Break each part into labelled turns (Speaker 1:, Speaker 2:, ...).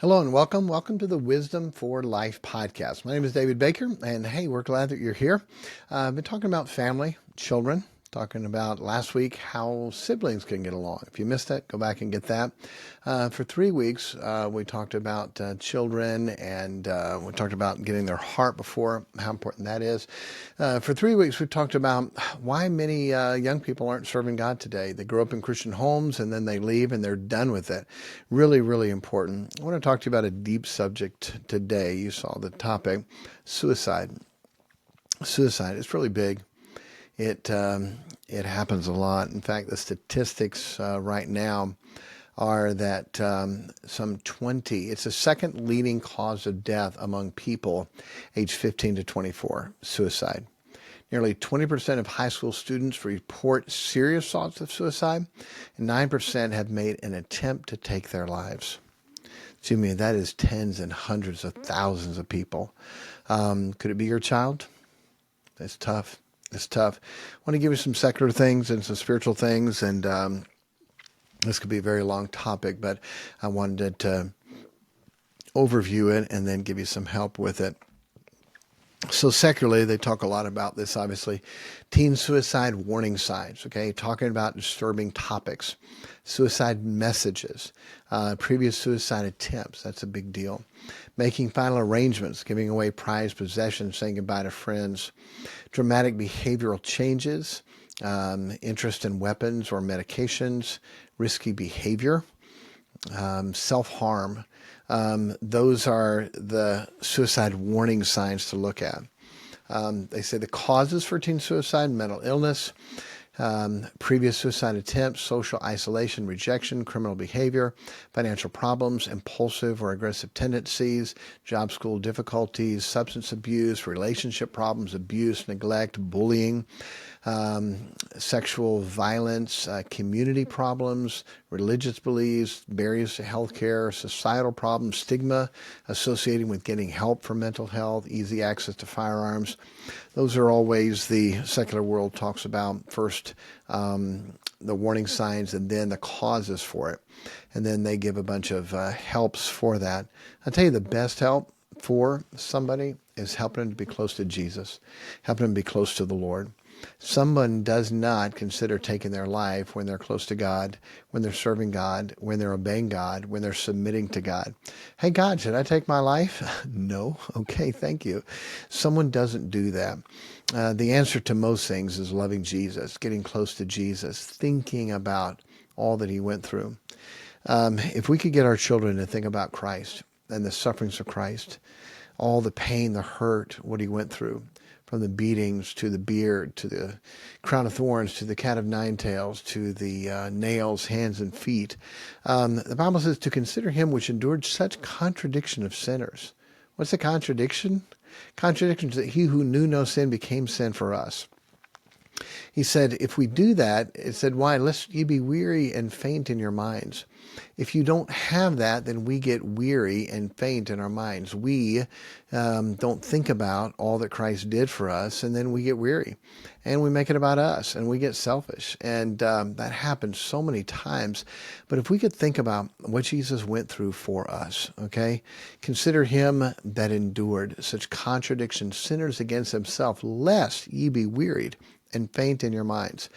Speaker 1: Hello and welcome. Welcome to the Wisdom for Life podcast. My name is David Baker, and hey, we're glad that you're here. I've been talking about family, children, talking about last week how siblings can get along. If you missed it, go back and get that. For 3 weeks, we talked about children, and we talked about getting their heart before, how important that is. For 3 weeks, we've talked about why many young people aren't serving God today. They grow up in Christian homes, and then they leave, and they're done with it. Really, really important. I want to talk to you about a deep subject today. You saw the topic, suicide. Suicide is really big. It happens a lot. In fact, the statistics right now are that it's the second leading cause of death among people aged 15 to 24, suicide. Nearly 20% of high school students report serious thoughts of suicide, and 9% have made an attempt to take their lives. Jimmy, that is tens and hundreds of thousands of people. Could it be your child? It's tough. It's tough. I want to give you some secular things and some spiritual things, and this could be a very long topic, but I wanted to overview it and then give you some help with it. So secularly, they talk a lot about this, obviously. Teen suicide warning signs, okay? Talking about disturbing topics. Suicide messages. Previous suicide attempts, that's a big deal. Making final arrangements, giving away prized possessions, saying goodbye to friends. Dramatic behavioral changes. Interest in weapons or medications. Risky behavior. Self-harm. Those are the suicide warning signs to look at. They say the causes for teen suicide: mental illness, previous suicide attempts, social isolation, rejection, criminal behavior, financial problems, impulsive or aggressive tendencies, job school difficulties, substance abuse, relationship problems, abuse, neglect, bullying, sexual violence, community problems, religious beliefs, barriers to healthcare, societal problems, stigma associated with getting help for mental health, easy access to firearms. Those are all ways the secular world talks about. First, the warning signs, and then the causes for it. And then they give a bunch of helps for that. I'll tell you, the best help for somebody is helping them to be close to Jesus, helping them be close to the Lord. Someone does not consider taking their life when they're close to God, when they're serving God, when they're obeying God, when they're submitting to God. Hey, God, should I take my life? No. Okay, thank you. Someone doesn't do that. The answer to most things is loving Jesus, getting close to Jesus, thinking about all that he went through. If we could get our children to think about Christ and the sufferings of Christ, all the pain, the hurt, what he went through, from the beatings to the beard, to the crown of thorns, to the cat of nine tails, to the nails, hands, and feet. The Bible says to consider him which endured such contradiction of sinners. What's the contradiction? Contradiction is that he who knew no sin became sin for us. He said, if we do that, it said, why? Lest ye be weary and faint in your minds. If you don't have that, then we get weary and faint in our minds. We don't think about all that Christ did for us, and then we get weary. And we make it about us, and we get selfish. And that happens so many times. But if we could think about what Jesus went through for us, okay? Consider him that endured such contradiction, sinners against himself, lest ye be wearied and faint in your minds.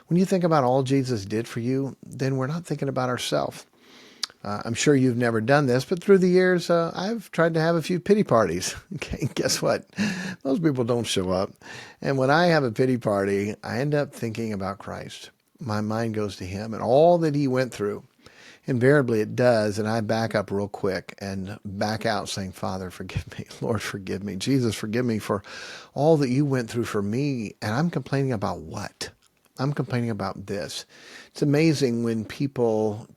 Speaker 1: When you think about all Jesus did for you, then we're not thinking about ourselves. I'm sure you've never done this, but through the years, I've tried to have a few pity parties. Okay, guess what? Those people don't show up. And when I have a pity party, I end up thinking about Christ. My mind goes to him and all that he went through. Invariably it does, and I back up real quick and back out saying, Father, forgive me. Lord, forgive me. Jesus, forgive me for all that you went through for me. And I'm complaining about what? I'm complaining about this. It's amazing when people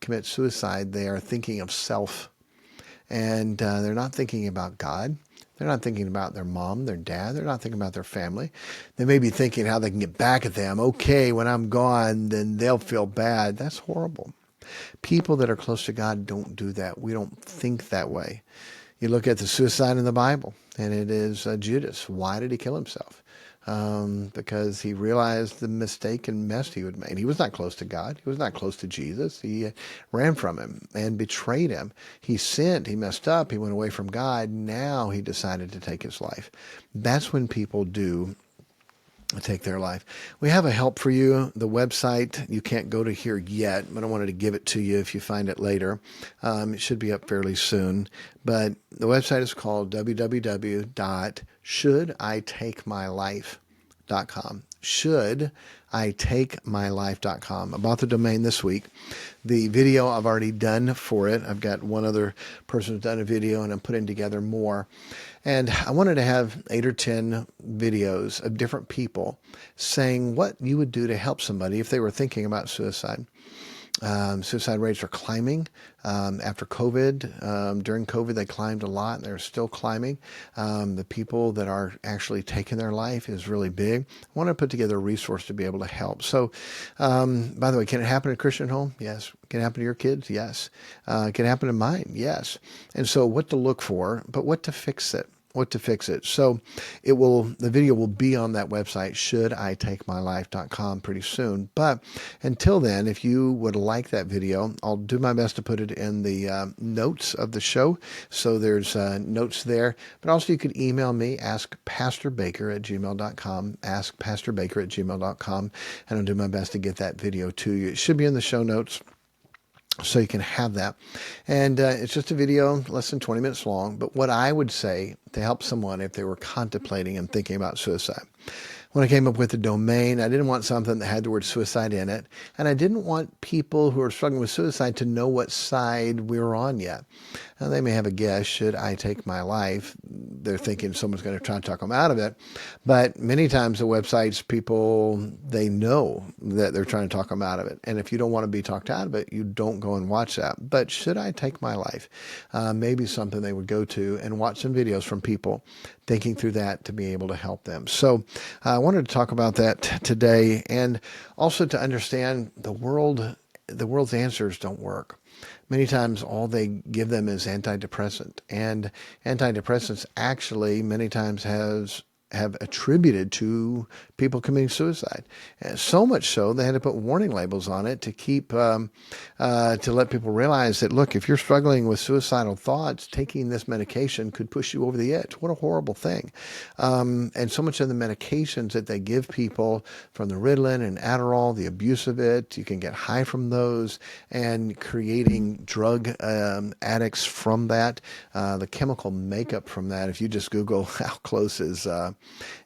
Speaker 1: commit suicide, they are thinking of self, and they're not thinking about God. They're not thinking about their mom, their dad. They're not thinking about their family. They may be thinking how they can get back at them. Okay, when I'm gone, then they'll feel bad. That's horrible. People that are close to God don't do that. We don't think that way. You look at the suicide in the Bible, and it is Judas. Why did he kill himself? because he realized the mistake and mess he would make. He was not close to God. He was not close to Jesus. He ran from him and betrayed him. He sinned. He messed up. He went away from God. Now he decided to take his life. That's when people do take their life. We have a help for you. The website, you can't go to here yet, but I wanted to give it to you if you find it later. It should be up fairly soon. But the website is called www.shoulditakemylife.com. Shoulditakemylife.com. About the domain this week. The video I've already done for it. I've got one other person who's done a video, and I'm putting together more. And I wanted to have 8 or 10 videos of different people saying what you would do to help somebody if they were thinking about suicide. Suicide rates are climbing after COVID. During COVID, they climbed a lot, and they're still climbing. The people that are actually taking their life is really big. I want to put together a resource to be able to help. So, by the way, can it happen in a Christian home? Yes. Can it happen to your kids? Yes. Can it happen to mine? Yes. And so what to look for, but what to fix it. So the video will be on that website, shoulditakemylife.com, pretty soon. But until then, if you would like that video, I'll do my best to put it in the notes of the show. So there's notes there. But also you could email me, askpastorbaker@gmail.com, askpastorbaker@gmail.com, and I'll do my best to get that video to you. It should be in the show notes, so you can have that. And it's just a video, less than 20 minutes long. But what I would say to help someone if they were contemplating and thinking about suicide. When I came up with the domain, I didn't want something that had the word suicide in it. And I didn't want people who are struggling with suicide to know what side we were on yet. Now, they may have a guess, should I take my life? They're thinking someone's going to try to talk them out of it. But many times the websites, people, they know that they're trying to talk them out of it. And if you don't want to be talked out of it, you don't go and watch that. But should I take my life? Maybe something they would go to and watch some videos from people thinking through that to be able to help them. So I wanted to talk about that today, and also to understand the world's answers don't work. Many times all they give them is antidepressant, and antidepressants actually many times have attributed to people committing suicide. And so much so they had to put warning labels on it to keep to let people realize that, look, if you're struggling with suicidal thoughts, taking this medication could push you over the edge. What a horrible thing. And so much of the medications that they give people, from the Ritalin and Adderall, the abuse of it, you can get high from those, and creating drug addicts from that, the chemical makeup from that. If you just Google how close is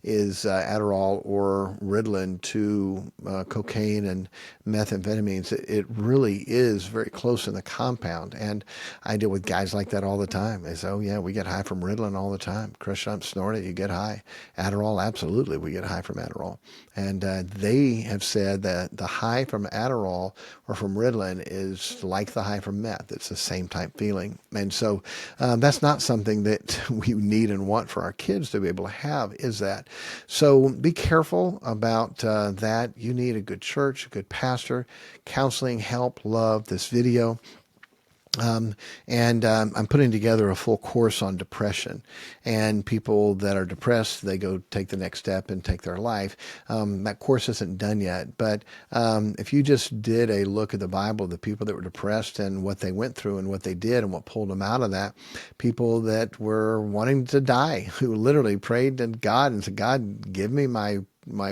Speaker 1: Adderall or Ritalin to cocaine and methamphetamines, it really is very close in the compound. And I deal with guys like that all the time. They say, oh yeah, we get high from Ritalin all the time. Crush it up, snort it, you get high. Adderall, absolutely, we get high from Adderall. And they have said that the high from Adderall or from Ritalin is like the high from meth. It's the same type feeling. And so that's not something that we need and want for our kids to be able to have, is that. So be careful about that. You need a good church, a good pastor, counseling, help, love, this video. I'm putting together a full course on depression, and people that are depressed, they go take the next step and take their life. That course isn't done yet, but if you just did a look at the Bible, the people that were depressed and what they went through and what they did and what pulled them out of that, people that were wanting to die, who literally prayed to God and said, God, give me my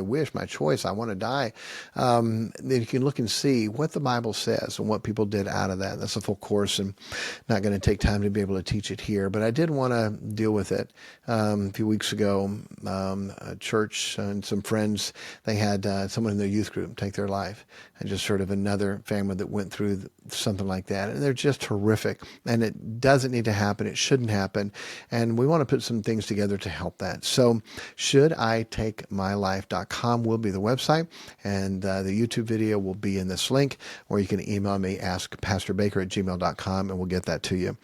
Speaker 1: wish, my choice, I want to die. Then you can look and see what the Bible says and what people did out of that. That's a full course, and not going to take time to be able to teach it here, but I did want to deal with it. A few weeks ago, a church and some friends, they had someone in their youth group take their life. I just heard of another family that went through something like that, and they're just horrific, and it doesn't need to happen. It shouldn't happen, and we want to put some things together to help that. So shoulditakemylife.com will be the website, and the YouTube video will be in this link, or you can email me, askpastorbaker@gmail.com, and we'll get that to you.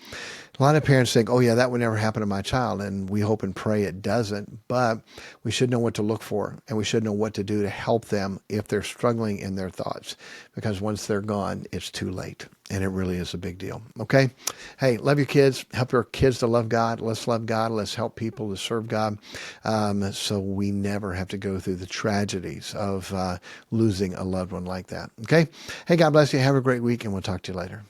Speaker 1: A lot of parents think, oh yeah, that would never happen to my child, and we hope and pray it doesn't, but we should know what to look for, and we should know what to do to help them if they're struggling in their thoughts, because once they're gone, it's too late, and it really is a big deal. Okay? Hey, love your kids. Help your kids to love God. Let's love God. Let's help people to serve God, so we never have to go through the tragedies of losing a loved one like that. Okay? Hey, God bless you. Have a great week, and we'll talk to you later.